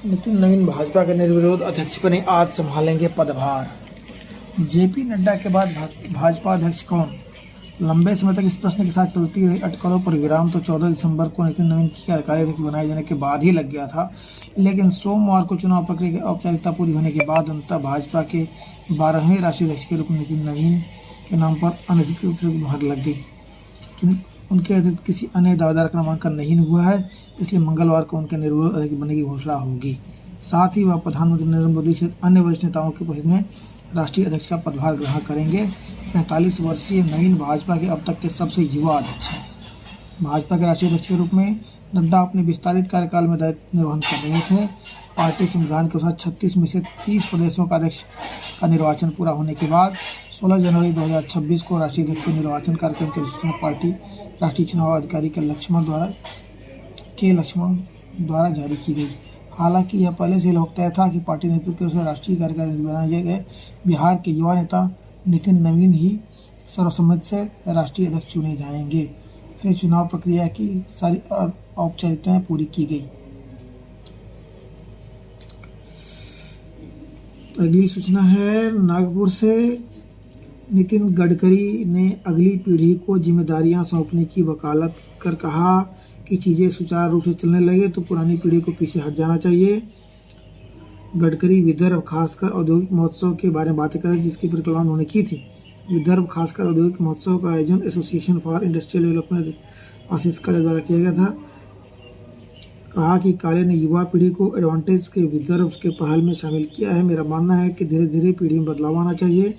नितिन नवीन भाजपा के निर्विरोध अध्यक्ष बने, आज संभालेंगे पदभार। जेपी नड्डा के बाद भाजपा अध्यक्ष कौन? लंबे समय तक इस प्रश्न के साथ चलती रही अटकलों पर विराम तो 14 दिसंबर को नितिन नवीन की कार्यकारी अध्यक्ष बनाए जाने के बाद ही लग गया था। लेकिन सोमवार को चुनाव प्रक्रिया की औपचारिकता पूरी होने के बाद अंततः भाजपा के 12वें राष्ट्रीय अध्यक्ष के रूप में नितिन नवीन के नाम पर अनधिकृत रूप से मुहर लग गई। उनके अतिरिक्त किसी अन्य दावेदार का नामांकन नहीं हुआ है, इसलिए मंगलवार को उनके निर्विरोध अध्यक्ष बनने की घोषणा होगी। साथ ही वह प्रधानमंत्री नरेंद्र मोदी सहित अन्य वरिष्ठ नेताओं की उपस्थिति में राष्ट्रीय अध्यक्ष का पदभार ग्रहण करेंगे। 45 वर्षीय नवीन भाजपा के अब तक के सबसे युवा अध्यक्ष हैं। भाजपा के राष्ट्रीय अध्यक्ष के रूप में नड्डा अपने विस्तारित कार्यकाल में दायित्व निर्वहन कर रहे थे। पार्टी संविधान के अनुसार 36 में से 30 प्रदेशों का अध्यक्ष का निर्वाचन पूरा होने के बाद 16 जनवरी 2026 को राष्ट्रीय अध्यक्ष के निर्वाचन कार्यक्रम की अधिसूचना पार्टी राष्ट्रीय चुनाव अधिकारी के लक्ष्मण द्वारा जारी की गई। हालांकि यह पहले से लगभग तय था कि पार्टी नेतृत्व से राष्ट्रीय कार्यकारी बनाए गए बिहार के युवा नेता नितिन नवीन ही सर्वसम्मति से राष्ट्रीय अध्यक्ष चुने जाएंगे। फिर चुनाव प्रक्रिया की सारी औपचारिकताएं पूरी की गई। अगली सूचना है नागपुर से। नितिन गडकरी ने अगली पीढ़ी को जिम्मेदारियां सौंपने की वकालत कर कहा कि चीज़ें सुचारू रूप से चलने लगे तो पुरानी पीढ़ी को पीछे हट जाना चाहिए। गडकरी विदर्भ खासकर औद्योगिक महोत्सव के बारे में बातें करें, जिसकी परिकल्पना उन्होंने की थी। विदर्भ खासकर औद्योगिक महोत्सव का आयोजन एसोसिएशन फॉर इंडस्ट्रियल डेवलपमेंट आशीष काले द्वारा किया गया था। कहा कि काले ने युवा पीढ़ी को एडवांटेज के विदर्भ के पहल में शामिल किया है। मेरा मानना है कि धीरे धीरे पीढ़ी में बदलाव आना चाहिए।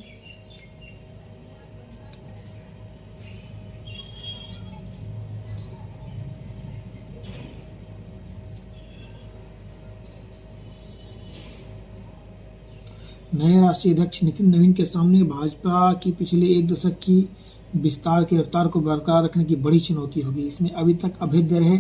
नए राष्ट्रीय अध्यक्ष नितिन नवीन के सामने भाजपा की पिछले एक दशक की विस्तार की रफ्तार को बरकरार रखने की बड़ी चुनौती होगी। इसमें अभी तक अभेद्य रहे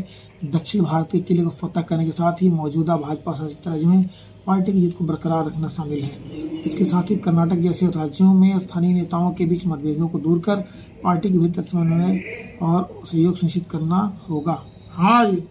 दक्षिण भारतीय किले को फतह करने के साथ ही मौजूदा भाजपा शासित राज्यों में पार्टी की जीत को बरकरार रखना शामिल है। इसके साथ ही कर्नाटक जैसे राज्यों में स्थानीय नेताओं के बीच मतभेदों को दूर कर पार्टी के भीतर समन्वय और सहयोग सुनिश्चित करना होगा। हाँ जी।